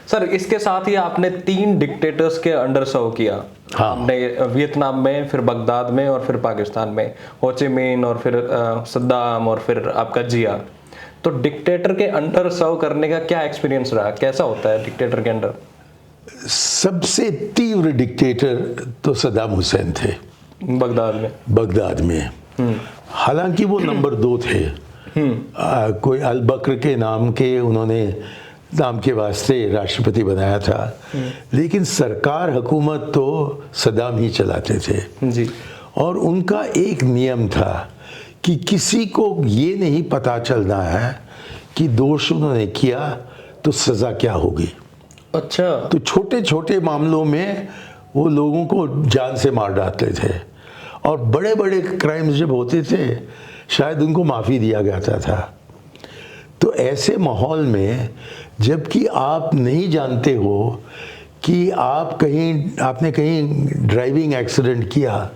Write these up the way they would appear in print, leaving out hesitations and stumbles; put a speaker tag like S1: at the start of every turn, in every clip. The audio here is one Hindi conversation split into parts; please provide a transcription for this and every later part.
S1: सर इसके साथ ही आपने 3 डिक्टेटर्स के अंडर सर्व किया।
S2: हाँ।
S1: आपने वियतनाम में, फिर बगदाद में और फिर पाकिस्तान में, हो ची मिन्ह और फिर सद्दाम और फिर आपका जिया। तो डिक्टेटर के अंडर सर्व करने का क्या एक्सपीरियंस रहा, कैसा होता है डिक्टेटर के अंडर?
S2: सबसे तीव्र डिक्टेटर तो सद्दाम हुसैन थे बगदाद में। हालांकि वो नंबर 2 थे। कोई अल बकर के नाम के वास्ते राष्ट्रपति बनाया था, लेकिन सरकार हुकूमत तो सद्दाम ही चलाते थे
S1: जी।
S2: और उनका एक नियम था कि किसी को ये नहीं पता चलना है कि दोष उन्होंने किया तो सज़ा क्या होगी।
S1: अच्छा।
S2: तो छोटे छोटे मामलों में वो लोगों को जान से मार डालते थे, और बड़े बड़े क्राइम्स जब होते थे शायद उनको माफ़ी दिया जाता था। तो ऐसे माहौल में जबकि आप नहीं जानते हो कि आपने कहीं ड्राइविंग एक्सीडेंट किया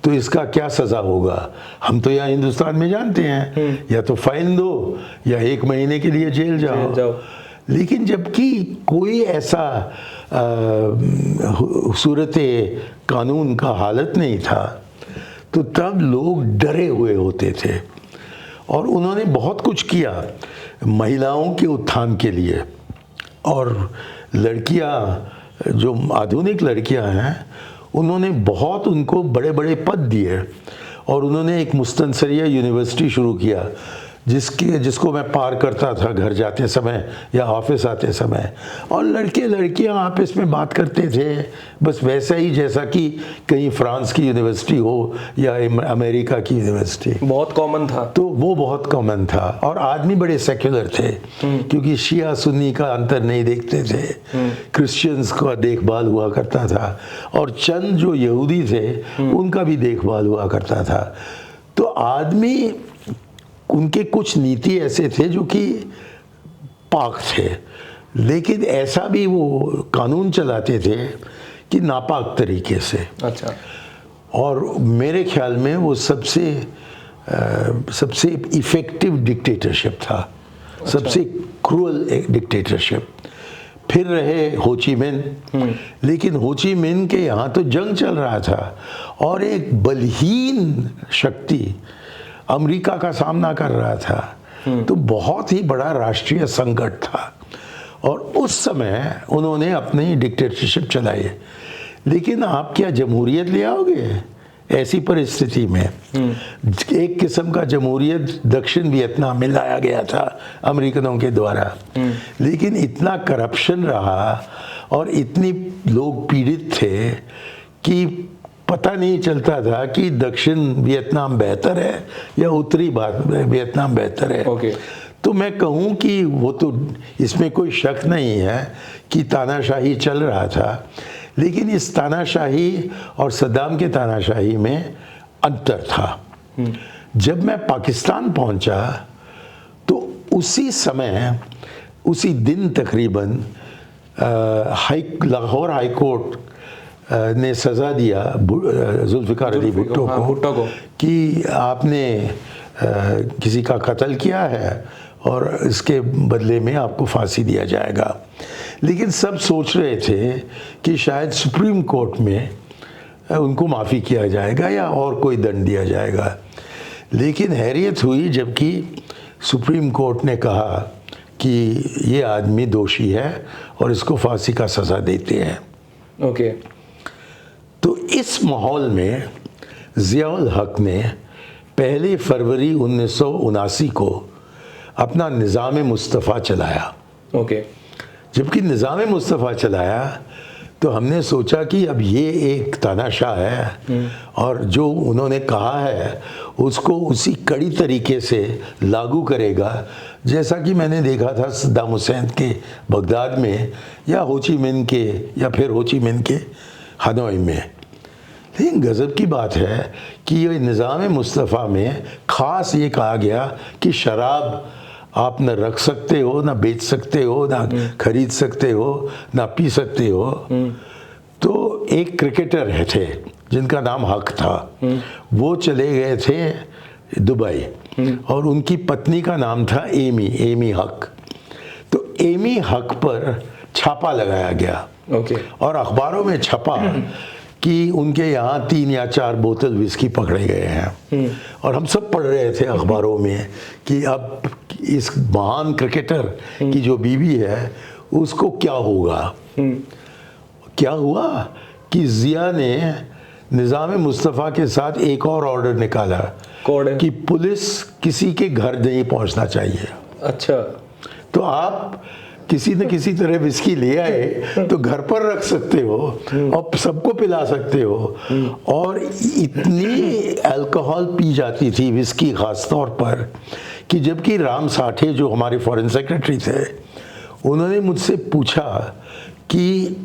S2: तो इसका क्या सज़ा होगा, हम तो यहाँ हिंदुस्तान में जानते हैं या तो फाइन दो या 1 महीने के लिए जेल जाओ। लेकिन जबकि कोई ऐसा सूरत कानून का हालत नहीं था, तो तब लोग डरे हुए होते थे और उन्होंने बहुत कुछ किया महिलाओं के उत्थान के लिए। और लड़कियां, जो आधुनिक लड़कियां हैं, उन्होंने बहुत उनको बड़े बड़े पद दिए और उन्होंने एक मुस्तनसरिया यूनिवर्सिटी शुरू किया जिसको मैं पार करता था घर जाते समय या ऑफिस आते समय, और लड़के लड़कियां आपस में बात करते थे बस वैसा ही जैसा कि कहीं फ्रांस की यूनिवर्सिटी हो या अमेरिका की यूनिवर्सिटी।
S1: बहुत कॉमन था।
S2: तो वो बहुत कॉमन था और आदमी बड़े सेक्युलर थे क्योंकि शिया सुन्नी का अंतर नहीं देखते थे। क्रिश्चियंस का देखभाल हुआ करता था और चंद जो यहूदी थे उनका भी देखभाल हुआ करता था। तो आदमी, उनके कुछ नीति ऐसे थे जो कि पाक थे, लेकिन ऐसा भी वो कानून चलाते थे कि नापाक तरीके से।
S1: अच्छा।
S2: और मेरे ख्याल में वो सबसे इफ़ेक्टिव डिक्टेटरशिप था। अच्छा। सबसे क्रूअल डिक्टेटरशिप। फिर रहे हो ची मिन्ह, लेकिन हो ची मिन्ह के यहाँ तो जंग चल रहा था और एक बलहीन शक्ति अमेरिका का सामना कर रहा था, तो बहुत ही बड़ा राष्ट्रीय संकट था और उस समय उन्होंने अपनी डिक्टेटरशिप चलाई। लेकिन आप क्या जमहूरियत ले आओगे ऐसी परिस्थिति में? एक किस्म का जमहूरियत दक्षिण वियतनाम में लाया गया था अमेरिकनों के द्वारा, लेकिन इतना करप्शन रहा और इतनी लोग पीड़ित थे कि पता नहीं चलता था कि दक्षिण वियतनाम बेहतर है या उत्तरी वियतनाम बेहतर है।
S1: Okay.
S2: तो मैं कहूँ कि वो तो इसमें कोई शक नहीं है कि तानाशाही चल रहा था, लेकिन इस तानाशाही और सद्दाम के तानाशाही में अंतर था। जब मैं पाकिस्तान पहुँचा तो उसी समय, उसी दिन तकरीबन लाहौर हाई कोर्ट ने सज़ा दिया जुल्फ़िकार अली भुट्टो को कि आपने किसी का कत्ल किया है और इसके बदले में आपको फांसी दिया जाएगा। लेकिन सब सोच रहे थे कि शायद सुप्रीम कोर्ट में उनको माफ़ी किया जाएगा या और कोई दंड दिया जाएगा। लेकिन हैरियत हुई जबकि सुप्रीम कोर्ट ने कहा कि ये आदमी दोषी है और इसको फांसी का सज़ा देते हैं।
S1: ओके।
S2: तो इस माहौल में ज़िया-उल हक ने 1 फरवरी 1979 को अपना निज़ाम मुस्तफ़ा चलाया।
S1: ओके।
S2: जबकि निज़ाम मुस्तफ़ा चलाया तो हमने सोचा कि अब ये एक तानाशाह है और जो उन्होंने कहा है उसको उसी कड़ी तरीके से लागू करेगा, जैसा कि मैंने देखा था सद्दाम हुसैन के बगदाद में या हो ची मिन्ह के या फिर हो ची मिन्ह के हनोई में। लेकिन गज़ब की बात है कि ये निज़ाम मुस्तफ़ा में ख़ास ये कहा गया कि शराब आप न रख सकते हो, ना बेच सकते हो, ना खरीद सकते हो, ना पी सकते हो। तो एक क्रिकेटर है थे जिनका नाम हक था, वो चले गए थे दुबई और उनकी पत्नी का नाम था एमी हक। तो एमी हक पर छापा लगाया गया
S1: ओके।
S2: और अखबारों में छपा कि उनके यहाँ 3 या 4 बोतल विस्की पकड़े गए हैं। और हम सब पढ़ रहे थे अखबारों में कि अब इस महान क्रिकेटर की जो बीवी है उसको क्या होगा। क्या हुआ कि जिया ने निज़ाम मुस्तफ़ा के साथ एक और ऑर्डर निकाला कि पुलिस किसी के घर नहीं पहुंचना चाहिए।
S1: अच्छा।
S2: तो आप किसी न किसी तरह विस्की ले आए तो घर पर रख सकते हो और सबको पिला सकते हो। और इतनी अल्कोहल पी जाती थी विस्की खास तौर पर कि जबकि राम साठे जो हमारे फॉरेन सेक्रेटरी थे उन्होंने मुझसे पूछा कि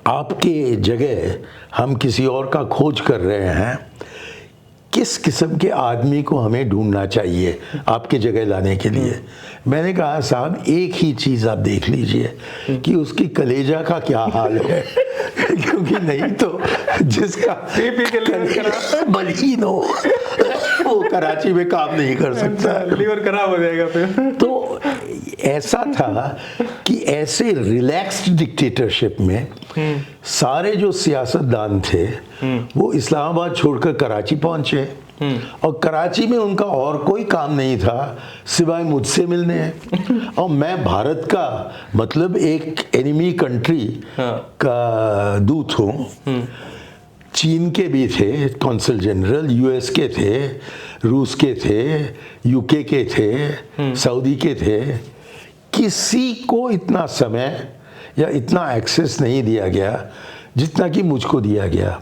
S2: आपके जगह हम किसी और का खोज कर रहे हैं, किस किस्म के आदमी को हमें ढूंढना चाहिए आपके जगह लाने के लिए। मैंने कहा साहब एक ही चीज़ आप देख लीजिए कि उसकी कलेजा का क्या हाल है क्योंकि नहीं तो जिसका बलहीन हो वो कराची में काम नहीं कर सकता,
S1: लीवर खराब हो जाएगा फिर।
S2: तो ऐसा था कि ऐसे रिलैक्स्ड डिक्टेटरशिप में सारे जो सियासतदान थे वो इस्लामाबाद छोड़कर कराची पहुंचे और कराची में उनका और कोई काम नहीं था सिवाय मुझसे मिलने। और मैं भारत का मतलब एक एनिमी कंट्री का दूत हूँ। चीन के भी थे कौंसल जनरल, यूएस के थे, रूस के थे, यूके के थे, सऊदी के थे। किसी को इतना समय या इतना एक्सेस नहीं दिया गया जितना कि मुझको दिया गया।